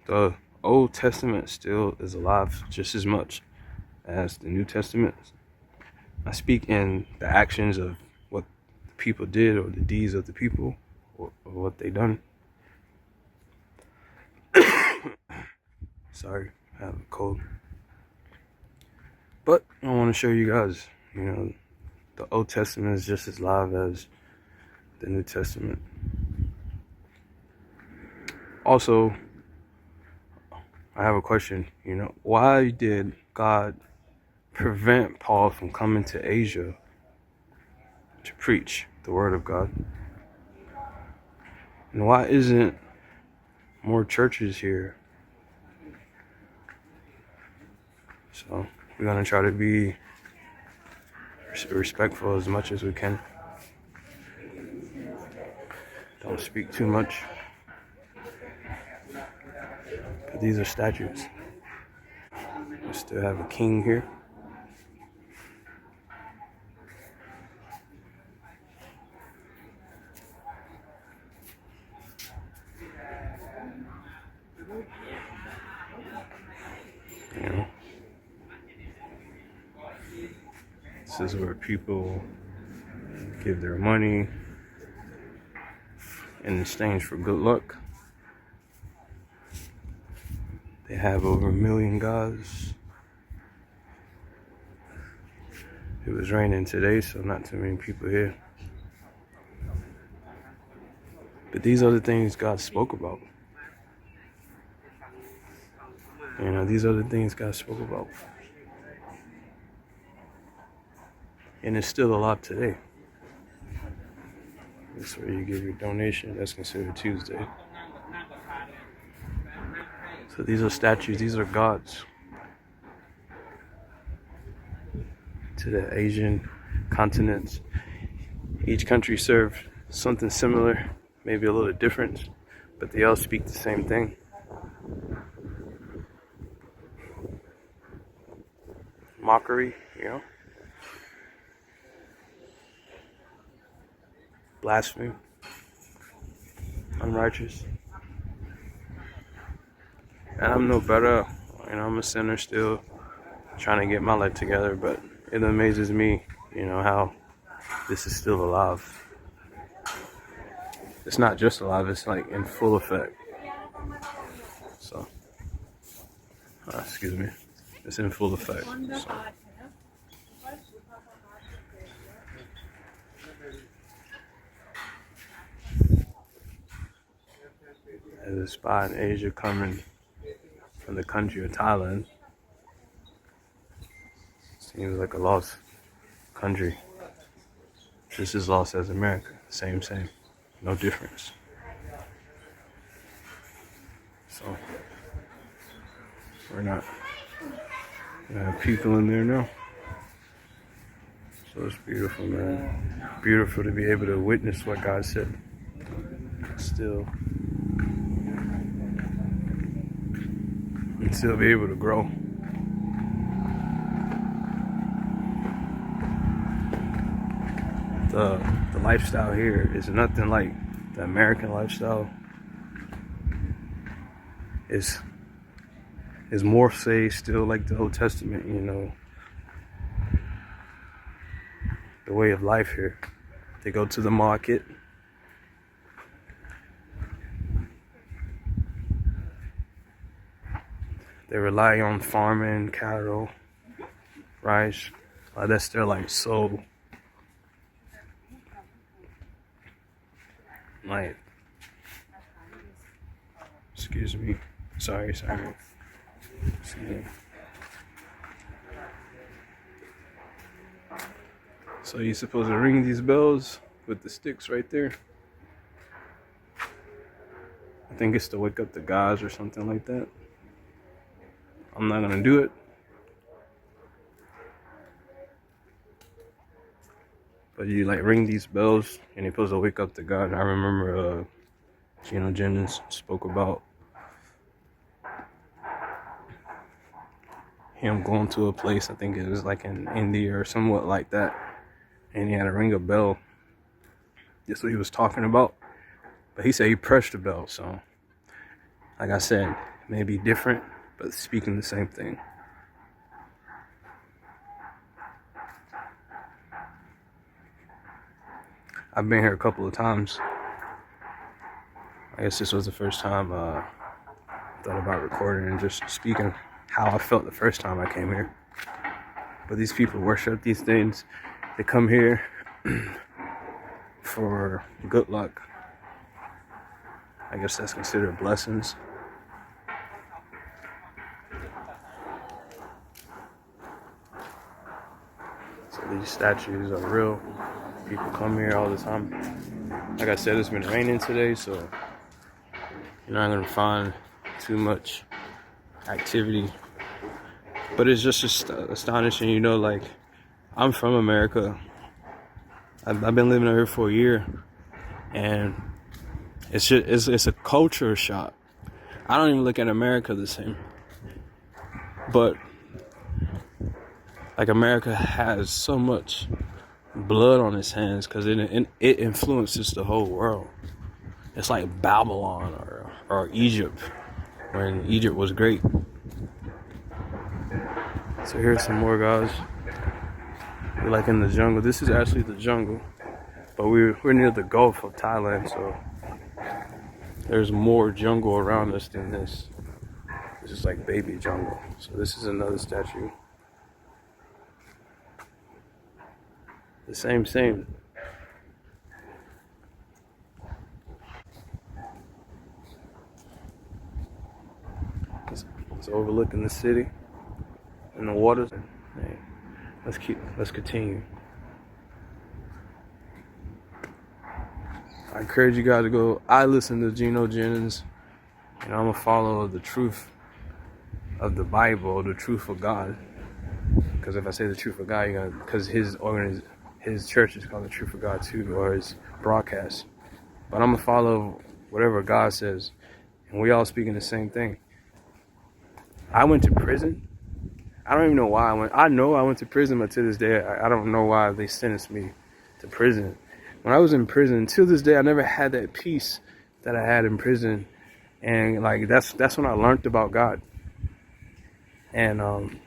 The Old Testament still is alive just as much as the New Testament. I speak in the actions of what the people did, or the deeds of the people, or what they done. Sorry, I have a cold. But I want to show you guys, the Old Testament is just as live as the New Testament. Also, I have a question. Why did God prevent Paul from coming to Asia to preach the word of God? And why isn't more churches here? So we're gonna try to be respectful as much as we can. Don't speak too much. But these are statues. We still have a king here. This is where people give their money in exchange for good luck. They have over 1 million gods. It was raining today, so not too many people here. But these are the things God spoke about. These are the things God spoke about. And it's still alive today. This is where you give your donation. That's considered Tuesday. So these are statues. These are gods. To the Asian continents. Each country served something similar, maybe a little different, but they all speak the same thing. Mockery, blasphemy, unrighteous. And I'm no better, I'm a sinner still, trying to get my life together, but it amazes me, how this is still alive. It's not just alive, it's like in full effect. So, excuse me, it's in full effect. So. There's a spot in Asia coming from the country of Thailand. Seems like a lost country. Just as lost as America. Same. No difference. So, we have people in there now. So it's beautiful, man. Beautiful to be able to witness what God said. Still be able to grow. The lifestyle here is nothing like the American lifestyle. Is more still like the Old Testament, the way of life here. They go to the market. They rely on farming, cattle, rice. That's their soul. Excuse me. Sorry. So you're supposed to ring these bells with the sticks right there. I think it's to wake up the gods or something like that. I'm not gonna do it. But you ring these bells and you're supposed to wake up the God. I remember Jennings spoke about him going to a place, I think it was in India or somewhat like that, and he had to ring a bell. That's what he was talking about. But he said he pressed the bell. So, like I said, may be different, but speaking the same thing. I've been here a couple of times. I guess this was the first time I thought about recording and just speaking how I felt the first time I came here. But these people worship these things. They come here for good luck. I guess that's considered blessings. So these statues are real. People come here all the time. Like I said, it's been raining today, so you're not gonna find too much activity. But it's just astonishing, you know, like, I'm from America. I've been living over here for a year, and it's a culture shock. I don't even look at America the same. But like, America has so much blood on its hands because it influences the whole world. It's like Babylon or Egypt, when Egypt was great. So here's some more guys. We're like in the jungle. This is actually the jungle, but we're near the Gulf of Thailand, so there's more jungle around us than this. This is like baby jungle. So this is another statue. The same. It's overlooking the city and the waters. Hey, let's continue. I encourage you guys to go. I listen to Geno Jennings, and I'm a follower of the truth of the Bible, the truth of God. Because if I say the truth of God, because his church is called the Truth of God too, or his broadcast. But I'm a follower of whatever God says, and we all speaking the same thing. I went to prison. I don't even know why I went. I know I went to prison, but to this day, I don't know why they sentenced me to prison. When I was in prison, to this day, I never had that peace that I had in prison, and like that's when I learned about God. And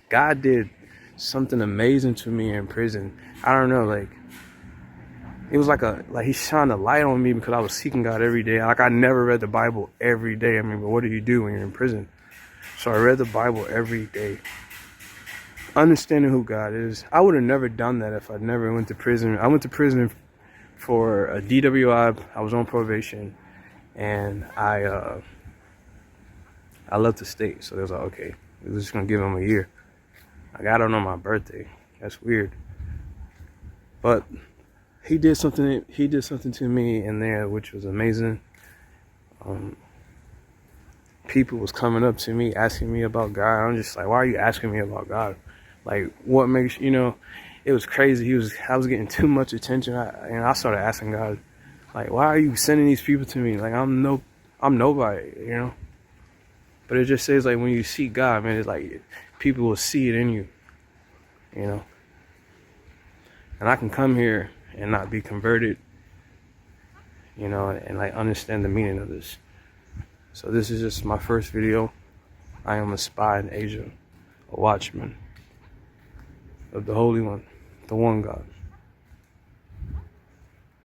God did something amazing to me in prison. I don't know, like, it was like he shined a light on me because I was seeking God every day. Like, I never read the Bible every day. I mean, but what do you do when you're in prison? So I read the Bible every day, understanding who God is. I would have never done that if I never went to prison. I went to prison for a DWI. I was on probation, and I left the state. So they was like, okay, we're just gonna give him a year. I got on my birthday. That's weird. But he did something to me in there which was amazing. People was coming up to me asking me about God. I'm just like, why are you asking me about God? Like, what makes, you know, it was crazy. I was getting too much attention. I started asking God, like, why are you sending these people to me? Like, I'm nobody, you know. But it just says, like, when you seek God, man, it's like people will see it in you, you know. And I can come here and not be converted, you know, and like understand the meaning of this. So this is just my first video. I am a spy in Asia, a watchman of the Holy One, the one God.